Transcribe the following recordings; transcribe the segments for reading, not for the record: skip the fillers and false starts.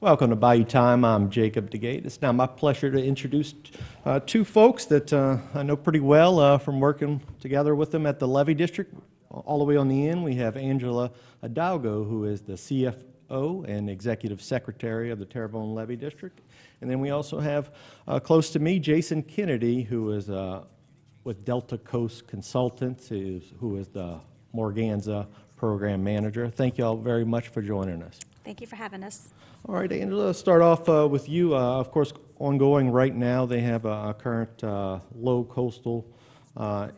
Welcome to Bayou Time. I'm Jacob DeGate. It's now my pleasure to introduce two folks that I know pretty well from working together with them at the Levee District. All the way on the end, we have Angela Hidalgo, who is the CFO and Executive Secretary of the Terrebonne Levee District. And then we also have, close to me, Jason Kennedy, who is with Delta Coast Consultants, who is the Morganza Program Manager. Thank you all very much for joining us. Thank you for having us. All right, Angela, let's start off with you. Of course, ongoing right now, they have a current low coastal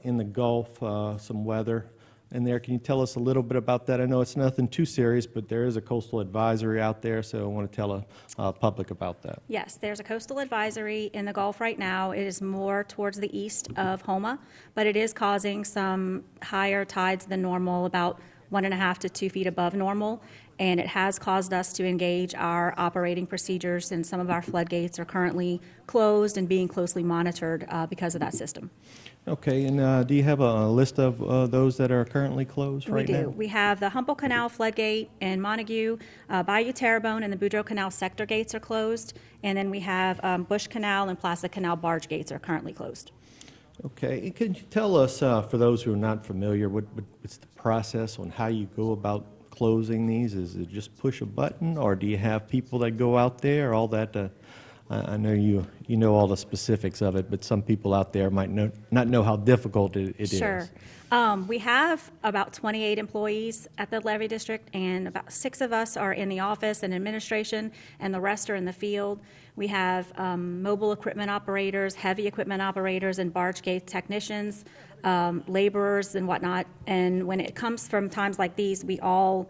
in the Gulf, some weather in there. Can you tell us a little bit about that? I know it's nothing too serious, but there is a coastal advisory out there, so I want to tell the public about that. Yes, there's a coastal advisory in the Gulf right now. It is more towards the east of Houma, but it is causing some higher tides than normal, about 1.5 to 2 feet above normal, and it has caused us to engage our operating procedures, and some of our floodgates are currently closed and being closely monitored because of that system. Okay, and do you have a list of those that are currently closed right now? We do. We have the Humboldt Canal floodgate in Montague, Bayou Terrebonne, and the Boudreaux Canal sector gates are closed, and then we have Bush Canal and Placid Canal barge gates are currently closed. Okay, could you tell us, for those who are not familiar, what's the process on how you go about closing these? Is it just push a button, or do you have people that go out there, all that? I know you know all the specifics of it, but some people out there might not know how difficult it is. Sure. We have about 28 employees at the Levee District, and about 6 of us are in the office and administration, and the rest are in the field. We have mobile equipment operators, heavy equipment operators, and barge gate technicians, laborers and whatnot. And when it comes from times like these, we all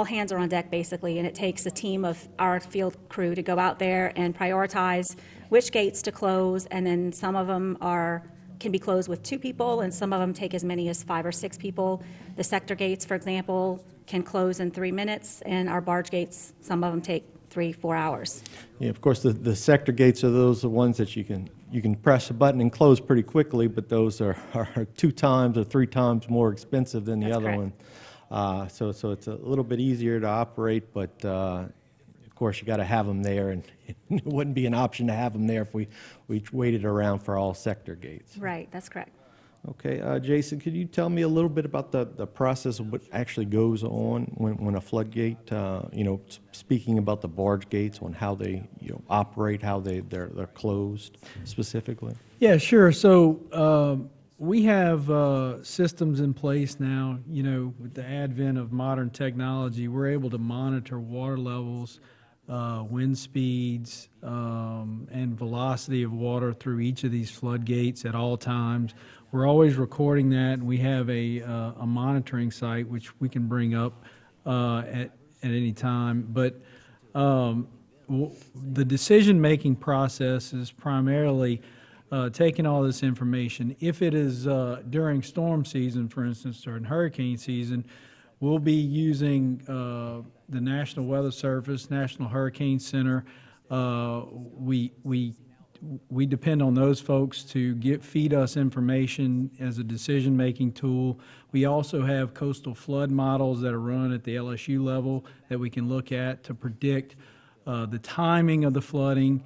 hands are on deck basically, and it takes a team of our field crew to go out there and prioritize which gates to close, and then some of them can be closed with 2 people, and some of them take as many as 5 or 6 people. The sector gates, for example, can close in 3 minutes, and our barge gates, some of them take 3-4 hours. Yeah, of course, the sector gates are the ones that you can press a button and close pretty quickly, but those are 2 times or 3 times more expensive than the That's other correct. one. So it's a little bit easier to operate, but of course you got to have them there, and it wouldn't be an option to have them there if we waited around for all sector gates. Right, that's correct. Okay, Jason, could you tell me a little bit about the process of what actually goes on when a floodgate, speaking about the barge gates, on how they operate, how they're closed specifically? Yeah, sure. So we have systems in place now. With the advent of modern technology, we're able to monitor water levels, wind speeds, and velocity of water through each of these floodgates at all times. We're always recording that, and we have a monitoring site which we can bring up at any time. But the decision-making process is primarily taking all this information. If it is during storm season, for instance, during hurricane season, we'll be using the National Weather Service, National Hurricane Center. We depend on those folks to feed us information as a decision-making tool. We also have coastal flood models that are run at the LSU level that we can look at to predict the timing of the flooding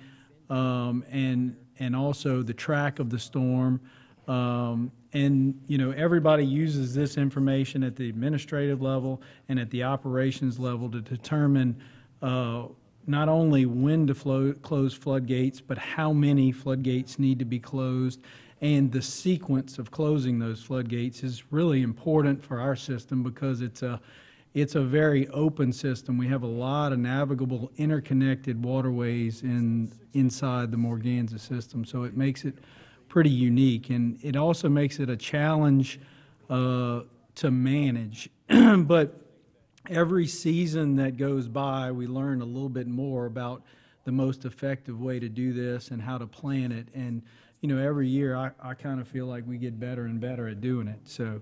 and also the track of the storm. Everybody uses this information at the administrative level and at the operations level to determine not only when to close floodgates, but how many floodgates need to be closed. And the sequence of closing those floodgates is really important for our system because it's a very open system. We have a lot of navigable, interconnected waterways inside the Morganza system, so it makes it pretty unique. And it also makes it a challenge to manage. But every season that goes by, we learn a little bit more about the most effective way to do this and how to plan it. And every year I kind of feel like we get better and better at doing it. So,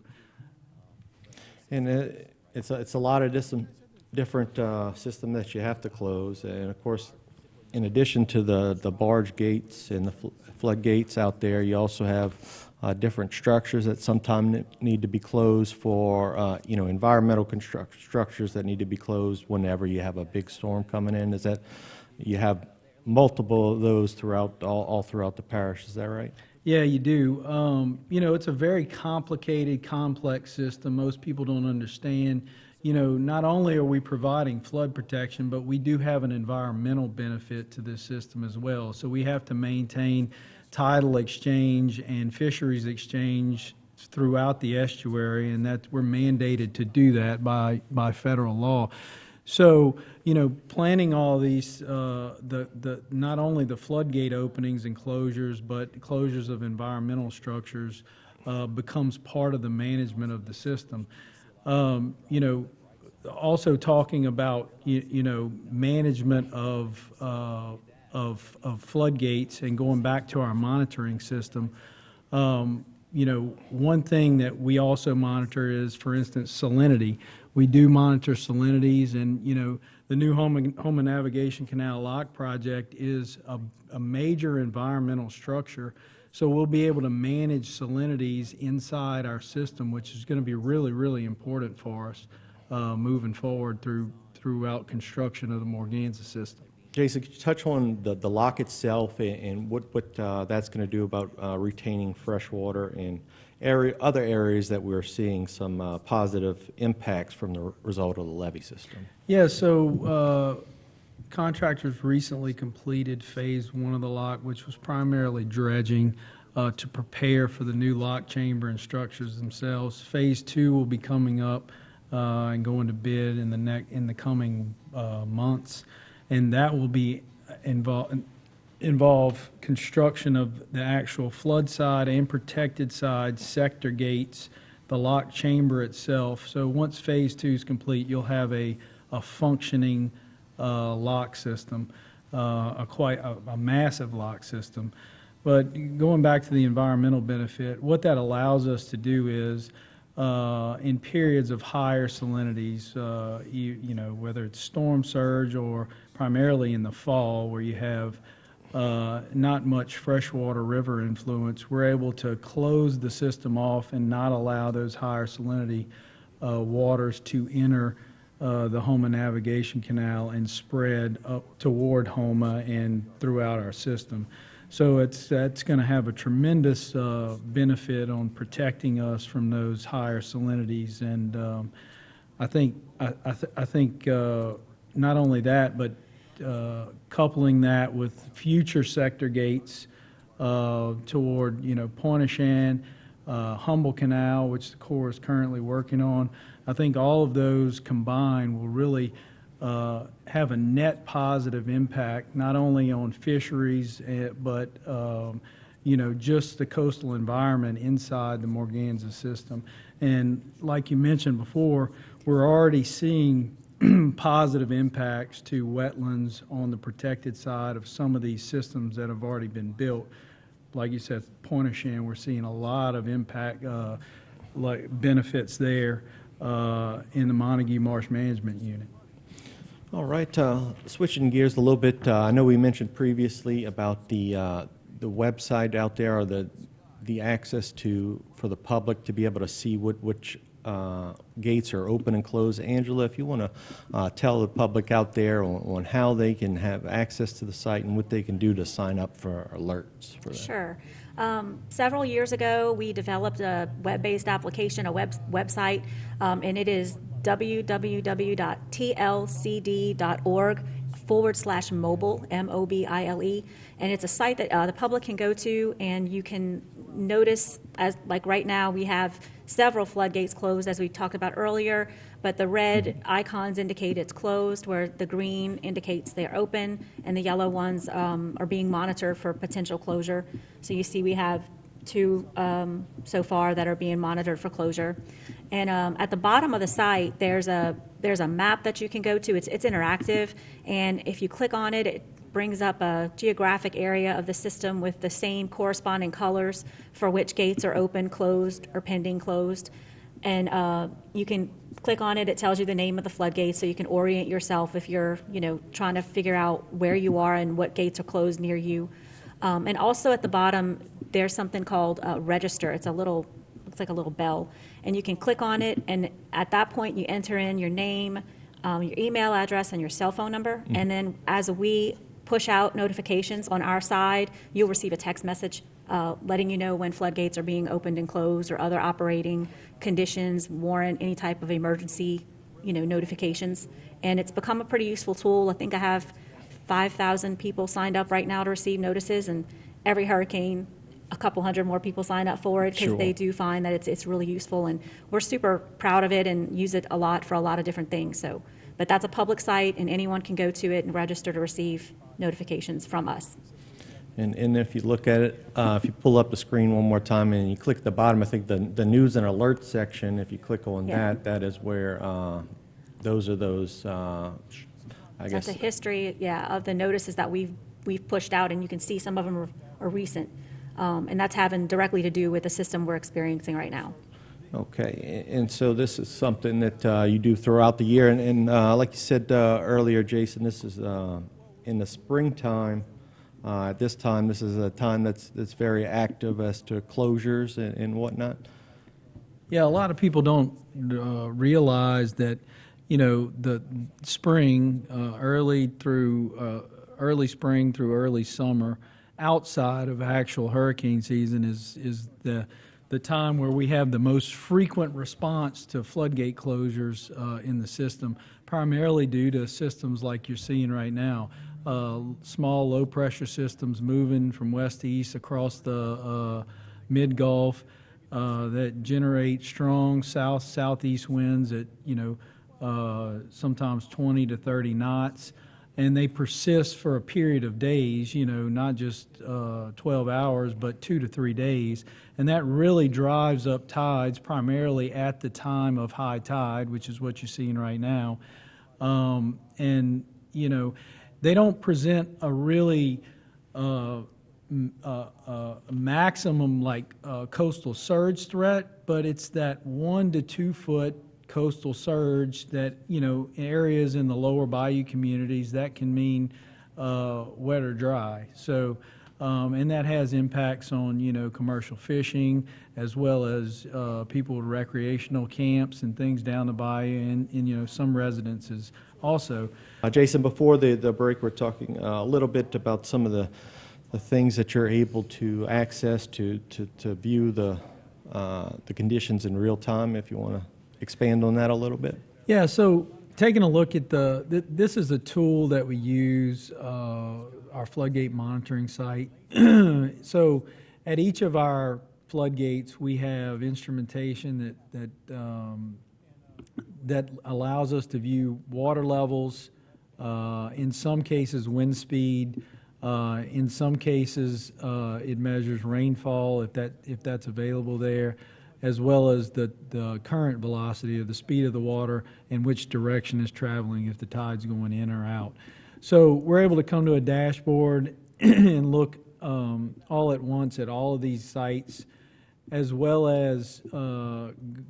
And it's a lot of different system that you have to close, and of course, in addition to the barge gates and the floodgates out there, you also have different structures that sometimes need to be closed for, environmental structures that need to be closed whenever you have a big storm coming in. Is that, you have multiple of those throughout, all throughout the parish, is that right? Yeah, you do. It's a very complicated, complex system. Most people don't understand. Not only are we providing flood protection, but we do have an environmental benefit to this system as well. So we have to maintain tidal exchange and fisheries exchange throughout the estuary, and that we're mandated to do that by federal law. So, planning all these, not only the floodgate openings and closures, but closures of environmental structures becomes part of the management of the system. Also talking about, management of floodgates and going back to our monitoring system. One thing that we also monitor is, for instance, salinity. We do monitor salinities, and the new Houma Navigation Canal Lock project is a major environmental structure. So we'll be able to manage salinities inside our system, which is going to be really, really important for us moving forward throughout construction of the Morganza system. Jason, could you touch on the lock itself and what that's going to do about retaining fresh water in other areas that we're seeing some positive impacts from the result of the levee system? Yeah, so contractors recently completed phase 1 of the lock, which was primarily dredging to prepare for the new lock chamber and structures themselves. Phase 2 will be coming up and going to bid in the coming months. And that will be involve construction of the actual flood side and protected side, sector gates, the lock chamber itself. So once phase 2 is complete, you'll have a functioning lock system, quite a massive lock system. But going back to the environmental benefit, what that allows us to do is in periods of higher salinities, whether it's storm surge or primarily in the fall where you have not much freshwater river influence, we're able to close the system off and not allow those higher salinity waters to enter the Houma Navigation Canal and spread up toward Houma and throughout our system. So that's going to have a tremendous benefit on protecting us from those higher salinities, and I think not only that, but coupling that with future sector gates toward Pointe-aux-Chenes, Humboldt Canal, which the Corps is currently working on. I think all of those combined will really have a net positive impact, not only on fisheries, but just the coastal environment inside the Morganza system. And like you mentioned before, we're already seeing positive impacts to wetlands on the protected side of some of these systems that have already been built. Like you said, Pointe-aux-Chenes, we're seeing a lot of impact, benefits there in the Montague Marsh Management Unit. All right, switching gears a little bit, I know we mentioned previously about the website out there, or the access for the public to be able to see which gates are open and closed. Angela, if you want to tell the public out there on how they can have access to the site and what they can do to sign up for alerts for that. Sure. Several years ago, we developed a web-based application, a website, and it is www.tlcd.org/mobile, M-O-B-I-L-E, and it's a site that the public can go to, and you can notice, as like right now, we have several floodgates closed, as we talked about earlier, but the red icons indicate it's closed, where the green indicates they're open, and the yellow ones are being monitored for potential closure. So you see we have 2 so far that are being monitored for closure. And at the bottom of the site, there's a map that you can go to. It's interactive, and if you click on it, it brings up a geographic area of the system with the same corresponding colors for which gates are open, closed, or pending closed. And you can click on it. It tells you the name of the floodgate, so you can orient yourself if you're, trying to figure out where you are and what gates are closed near you. And also at the bottom, there's something called register. It's a little, looks like a little bell, and you can click on it, and at that point, you enter in your name, your email address, and your cell phone number, and then as we push out notifications on our side, you'll receive a text message letting you know when floodgates are being opened and closed or other operating conditions warrant any type of emergency, notifications. And it's become a pretty useful tool. I think I have 5,000 people signed up right now to receive notices, and every hurricane, a couple hundred more people sign up for it because Sure. they do find that it's really useful, and we're super proud of it and use it a lot for a lot of different things. So, but that's a public site, and anyone can go to it and register to receive notifications from us. And if you look at it, if you pull up the screen one more time and you click the bottom, I think the news and alert section, if you click on Yeah. that is where those, I That's guess. a history, of the notices that we've pushed out, and you can see some of them are recent. And that's having directly to do with the system we're experiencing right now. Okay, and so this is something that you do throughout the year, and like you said earlier, Jason, this is in the springtime. At this time, this is a time that's very active as to closures and whatnot. Yeah, a lot of people don't realize that, the spring, early spring through early summer, outside of actual hurricane season, is the time where we have the most frequent response to floodgate closures in the system, primarily due to systems like you're seeing right now. Small, low-pressure systems moving from west to east across the mid-Gulf that generate strong southeast winds at, sometimes 20 to 30 knots. And they persist for a period of days, not just 12 hours, but 2 to 3 days. And that really drives up tides primarily at the time of high tide, which is what you're seeing right now. They don't present a really maximum like coastal surge threat, but it's that 1 to 2 foot coastal surge that, areas in the lower bayou communities, that can mean wet or dry. So, and that has impacts on, commercial fishing, as well as people with recreational camps and things down the bayou, and some residences also. Jason, before the break, we're talking a little bit about some of the things that you're able to access to view the conditions in real time, if you want to expand on that a little bit. Yeah, so taking a look at this is a tool that we use, our floodgate monitoring site. So at each of our floodgates, we have instrumentation that allows us to view water levels, in some cases wind speed, in some cases it measures rainfall if that's available there, as well as the current velocity of the speed of the water and which direction is traveling, if the tide's going in or out. So we're able to come to a dashboard and look all at once at all of these sites, as well as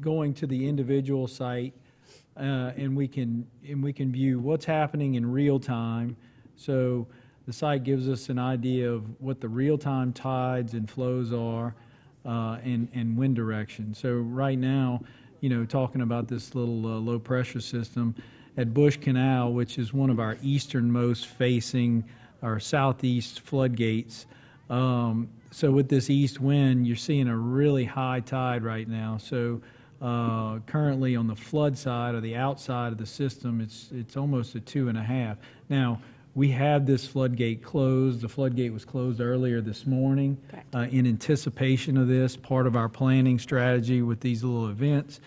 going to the individual site, and we can view what's happening in real time. So the site gives us an idea of what the real-time tides and flows are, and wind direction. So right now, talking about this little low-pressure system at Bush Canal, which is one of our easternmost facing our southeast floodgates. So with this east wind, you're seeing a really high tide right now. So currently on the flood side or the outside of the system, it's almost a 2.5. Now, we have this floodgate closed. The floodgate was closed earlier this morning in anticipation of this, part of our planning strategy with these little events.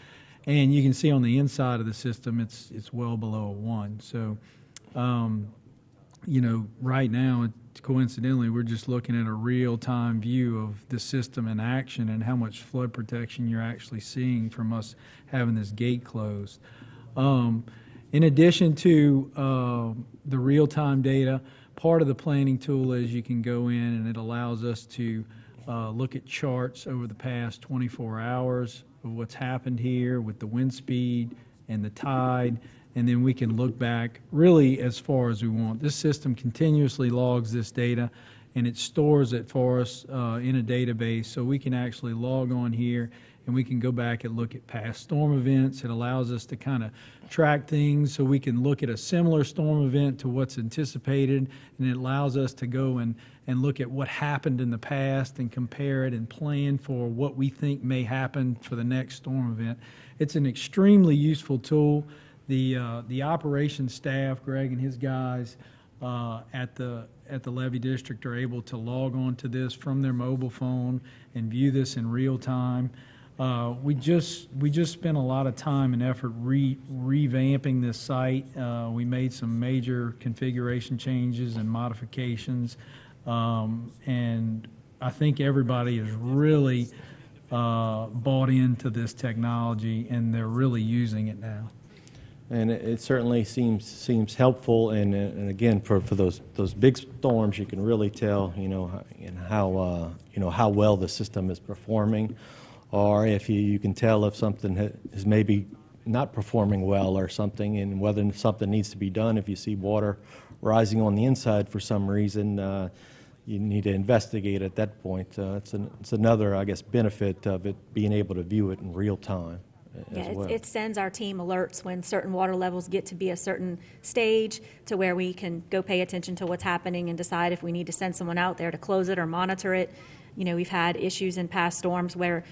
And you can see on the inside of the system, it's well below a 1. So, right now, coincidentally, we're just looking at a real-time view of the system in action and how much flood protection you're actually seeing from us having this gate closed. In addition to the real-time data, part of the planning tool is you can go in and it allows us to look at charts over the past 24 hours of what's happened here with the wind speed and the tide, and then we can look back really as far as we want. This system continuously logs this data, and it stores it for us in a database, so we can actually log on here and we can go back and look at past storm events. It allows us to kind of track things so we can look at a similar storm event to what's anticipated, and it allows us to go and look at what happened in the past and compare it and plan for what we think may happen for the next storm event. It's an extremely useful tool. The operations staff, Greg and his guys at the Levee District, are able to log on to this from their mobile phone and view this in real time. We just spent a lot of time and effort revamping this site. We made some major configuration changes and modifications, and I think everybody is really bought into this technology, and they're really using it now. And it certainly seems helpful, and again, for those big storms, you can really tell, and how well the system is performing, or if you can tell if something is maybe not performing well or something, and whether something needs to be done. If you see water rising on the inside for some reason, you need to investigate at that point. It's another, I guess, benefit of it being able to view it in real time. Yeah, Well. it sends our team alerts when certain water levels get to be a certain stage, to where we can go pay attention to what's happening and decide if we need to send someone out there to close it or monitor it. We've had issues in past storms where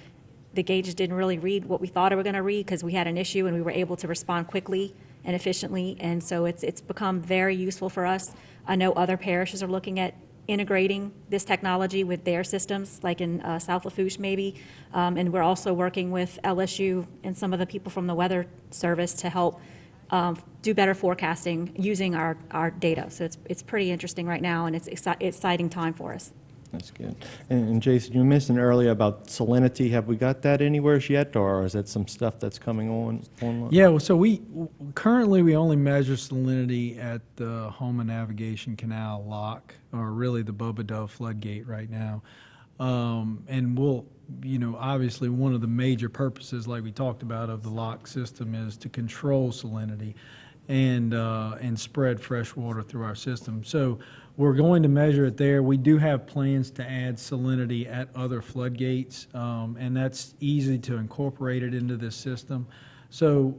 the gauges didn't really read what we thought it were going to read because we had an issue, and we were able to respond quickly and efficiently. And so it's become very useful for us. I know other parishes are looking at integrating this technology with their systems, like in South Lafourche maybe. And we're also working with LSU and some of the people from the Weather Service to help do better forecasting using our data. So it's pretty interesting right now, and it's exciting time for us. That's good. And Jason, you mentioned earlier about salinity. Have we got that anywhere yet, or is that some stuff that's coming online? Yeah, so we currently only measure salinity at the Houma Navigation Canal lock, or really the Boba Dove floodgate right now. And we'll, obviously one of the major purposes, like we talked about, of the lock system is to control salinity and spread fresh water through our system. So we're going to measure it there. We do have plans to add salinity at other floodgates, and that's easy to incorporate it into this system. So,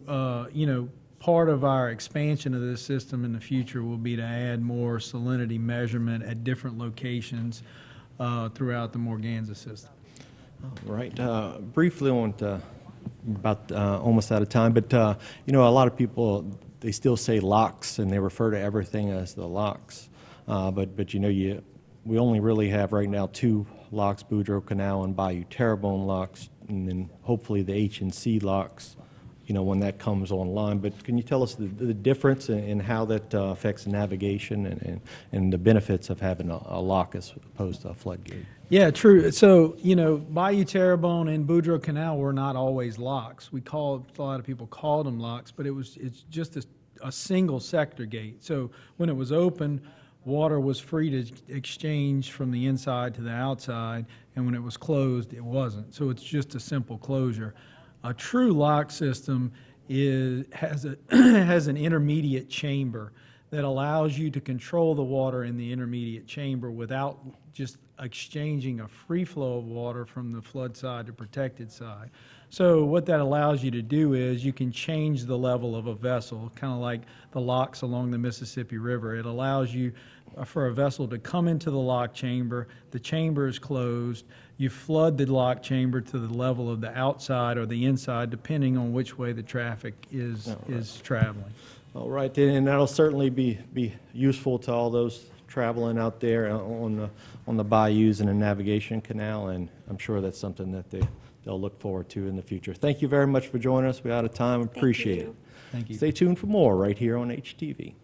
part of our expansion of this system in the future will be to add more salinity measurement at different locations throughout the Morganza system. All right. Briefly on about almost out of time, but a lot of people, they still say locks, and they refer to everything as the locks. But we only really have right now 2 locks, Boudreaux Canal and Bayou Terrebonne locks, and then hopefully the H&C locks, when that comes online. But can you tell us the difference in how that affects navigation and the benefits of having a lock as opposed to a floodgate? Yeah, true. So, Bayou Terrebonne and Boudreaux Canal were not always locks. A lot of people called them locks, but it's just a single sector gate. So when it was open, water was free to exchange from the inside to the outside, and when it was closed, it wasn't. So it's just a simple closure. A true lock system has an intermediate chamber that allows you to control the water in the intermediate chamber without just exchanging a free flow of water from the flood side to protected side. So what that allows you to do is you can change the level of a vessel, kind of like the locks along the Mississippi River. It allows you for a vessel to come into the lock chamber. The chamber is closed. You flood the lock chamber to the level of the outside or the inside, depending on which way the traffic is traveling. All right, and that'll certainly be useful to all those traveling out there on the bayous and the navigation canal, and I'm sure that's something that they'll look forward to in the future. Thank you very much for joining us. We're out of time. Appreciate it. Thank you. Stay tuned for more right here on HTV.